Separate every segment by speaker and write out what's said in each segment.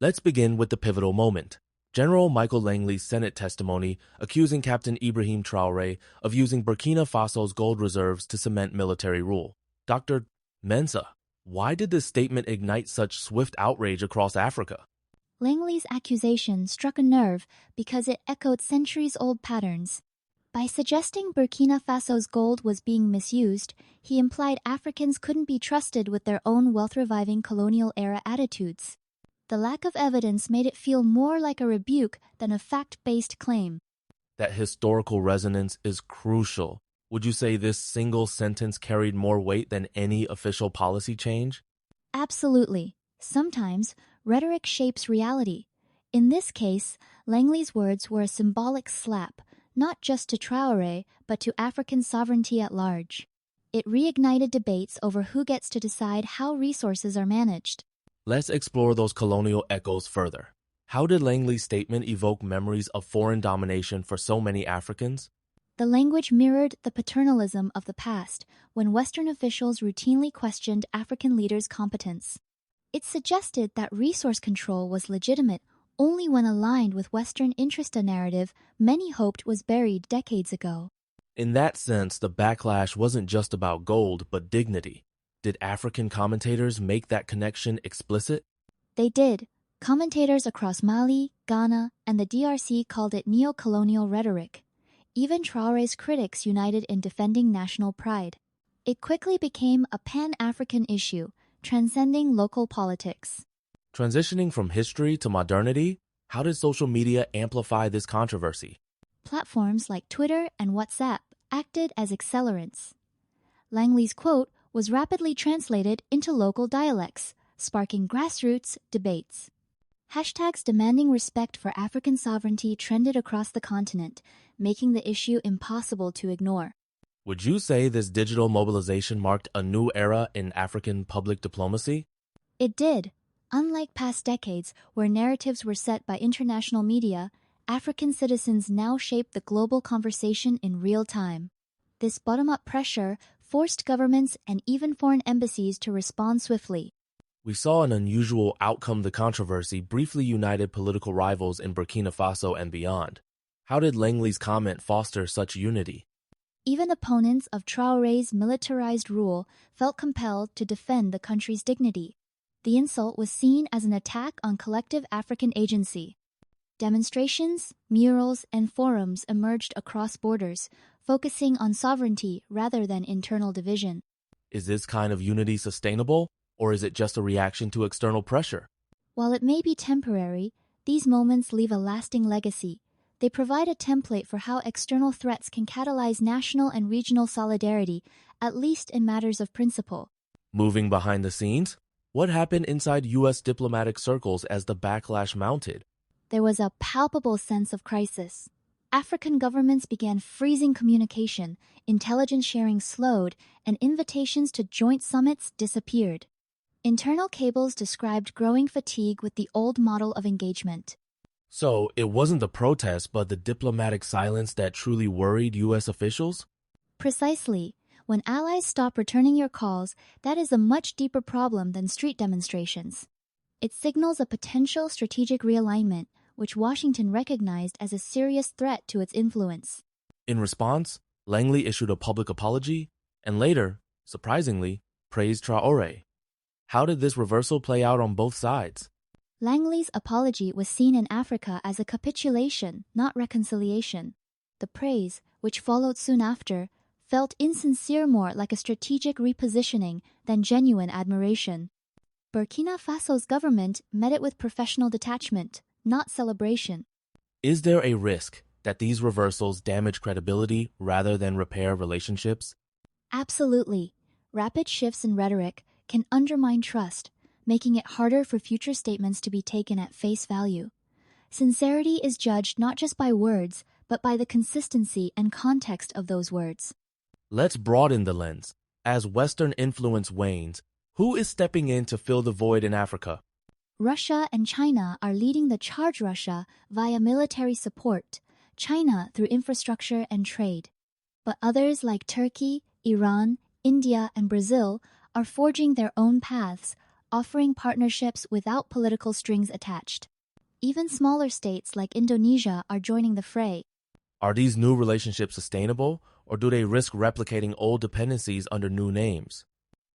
Speaker 1: Let's begin with the pivotal moment. General Michael Langley's Senate testimony accusing Captain Ibrahim Traoré of using Burkina Faso's gold reserves to cement military rule. Dr. Mensah, why did this statement ignite such swift outrage across Africa?
Speaker 2: Langley's accusation struck a nerve because it echoed centuries-old patterns. By suggesting Burkina Faso's gold was being misused, he implied Africans couldn't be trusted with their own wealth-reviving colonial-era attitudes. The lack of evidence made it feel more like a rebuke than a fact-based claim.
Speaker 1: That historical resonance is crucial. Would you say this single sentence carried more weight than any official policy change?
Speaker 2: Absolutely. Sometimes, rhetoric shapes reality. In this case, Langley's words were a symbolic slap, not just to Traoré, but to African sovereignty at large. It reignited debates over who gets to decide how resources are managed.
Speaker 1: Let's explore those colonial echoes further. How did Langley's statement evoke memories of foreign domination for so many Africans?
Speaker 2: The language mirrored the paternalism of the past, when Western officials routinely questioned African leaders' competence. It suggested that resource control was legitimate only when aligned with Western interest, a narrative many hoped was buried decades ago.
Speaker 1: In that sense, the backlash wasn't just about gold, but dignity. Did African commentators make that connection explicit?
Speaker 2: They did. Commentators across Mali, Ghana, and the DRC called it neo-colonial rhetoric. Even Traoré's critics united in defending national pride. It quickly became a pan-African issue, transcending local politics.
Speaker 1: Transitioning from history to modernity, how did social media amplify this controversy?
Speaker 2: Platforms like Twitter and WhatsApp acted as accelerants. Langley's quote was rapidly translated into local dialects, sparking grassroots debates. Hashtags demanding respect for African sovereignty trended across the continent, making the issue impossible to ignore.
Speaker 1: Would you say this digital mobilization marked a new era in African public diplomacy?
Speaker 2: It did. Unlike past decades, where narratives were set by international media, African citizens now shape the global conversation in real time. This bottom-up pressure forced governments and even foreign embassies to respond swiftly.
Speaker 1: We saw an unusual outcome. The controversy briefly united political rivals in Burkina Faso and beyond. How did Langley's comment foster such unity?
Speaker 2: Even opponents of Traoré's militarized rule felt compelled to defend the country's dignity. The insult was seen as an attack on collective African agency. Demonstrations, murals, and forums emerged across borders, focusing on sovereignty rather than internal division.
Speaker 1: Is this kind of unity sustainable, or is it just a reaction to external pressure?
Speaker 2: While it may be temporary, these moments leave a lasting legacy. They provide a template for how external threats can catalyze national and regional solidarity, at least in matters of principle.
Speaker 1: Moving behind the scenes, what happened inside U.S. diplomatic circles as the backlash mounted?
Speaker 2: There was a palpable sense of crisis. African governments began freezing communication, intelligence sharing slowed, and invitations to joint summits disappeared. Internal cables described growing fatigue with the old model of engagement.
Speaker 1: So, it wasn't the protests but the diplomatic silence that truly worried U.S. officials?
Speaker 2: Precisely. When allies stop returning your calls, that is a much deeper problem than street demonstrations. It signals a potential strategic realignment, which Washington recognized as a serious threat to its influence.
Speaker 1: In response, Langley issued a public apology and later, surprisingly, praised Traoré. How did this reversal play out on both sides?
Speaker 2: Langley's apology was seen in Africa as a capitulation, not reconciliation. The praise, which followed soon after, felt insincere, more like a strategic repositioning than genuine admiration. Burkina Faso's government met it with professional detachment, not celebration.
Speaker 1: Is there a risk that these reversals damage credibility rather than repair relationships?
Speaker 2: Absolutely. Rapid shifts in rhetoric can undermine trust, making it harder for future statements to be taken at face value. Sincerity is judged not just by words, but by the consistency and context of those words.
Speaker 1: Let's broaden the lens. As Western influence wanes, who is stepping in to fill the void in Africa?
Speaker 2: Russia and China are leading the charge. Russia via military support, China through infrastructure and trade. But others like Turkey, Iran, India, and Brazil are forging their own paths, offering partnerships without political strings attached. Even smaller states like Indonesia are joining the fray.
Speaker 1: Are these new relationships sustainable, or do they risk replicating old dependencies under new names?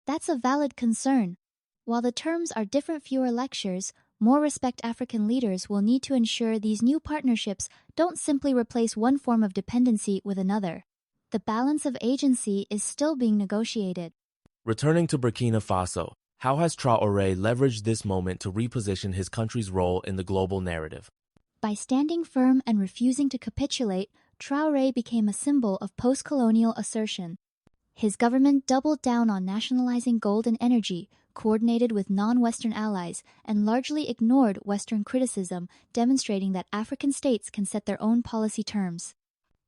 Speaker 2: That's a valid concern. While the terms are different, fewer lectures, more respect African leaders will need to ensure these new partnerships don't simply replace one form of dependency with another. The balance of agency is still being negotiated.
Speaker 1: Returning to Burkina Faso, how has Traoré leveraged this moment to reposition his country's role in the global narrative?
Speaker 2: By standing firm and refusing to capitulate, Traoré became a symbol of post-colonial assertion. His government doubled down on nationalizing gold and energy, coordinated with non-Western allies, and largely ignored Western criticism, demonstrating that African states can set their own policy terms.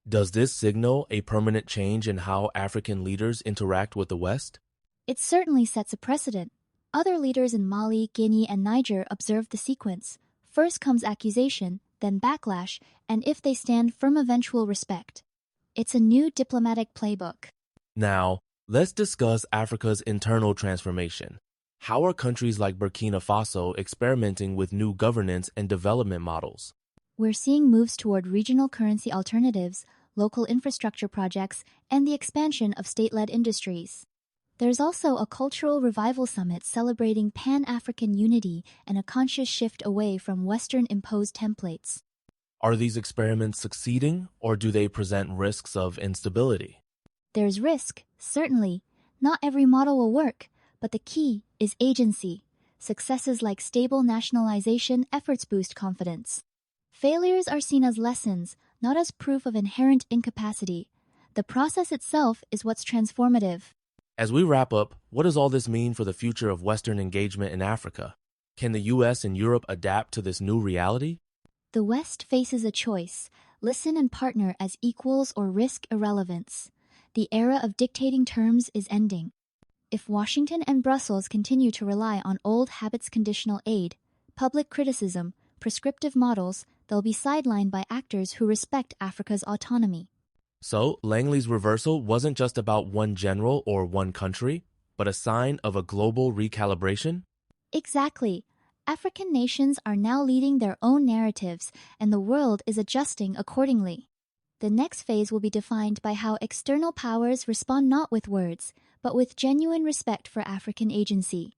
Speaker 1: Does this signal a permanent change in how African leaders interact with the West?
Speaker 2: It certainly sets a precedent. Other leaders in Mali, Guinea, and Niger observed the sequence. First comes accusation, then backlash, and if they stand firm, eventual respect. It's a new diplomatic playbook.
Speaker 1: Now, let's discuss Africa's internal transformation. How are countries like Burkina Faso experimenting with new governance and development models?
Speaker 2: We're seeing moves toward regional currency alternatives, local infrastructure projects, and the expansion of state-led industries. There's also a cultural revival summit celebrating Pan-African unity and a conscious shift away from Western-imposed templates.
Speaker 1: Are these experiments succeeding, or do they present risks of instability?
Speaker 2: There's risk, certainly. Not every model will work, but the key is agency. Successes like stable nationalization efforts boost confidence. Failures are seen as lessons, not as proof of inherent incapacity. The process itself is what's transformative.
Speaker 1: As we wrap up, what does all this mean for the future of Western engagement in Africa? Can the U.S. and Europe adapt to this new reality?
Speaker 2: The West faces a choice: listen and partner as equals or risk irrelevance. The era of dictating terms is ending. If Washington and Brussels continue to rely on old habits, conditional aid, public criticism, prescriptive models, they'll be sidelined by actors who respect Africa's autonomy.
Speaker 1: So, Langley's reversal wasn't just about one general or one country, but a sign of a global recalibration?
Speaker 2: Exactly. African nations are now leading their own narratives, and the world is adjusting accordingly. The next phase will be defined by how external powers respond not with words, but with genuine respect for African agency.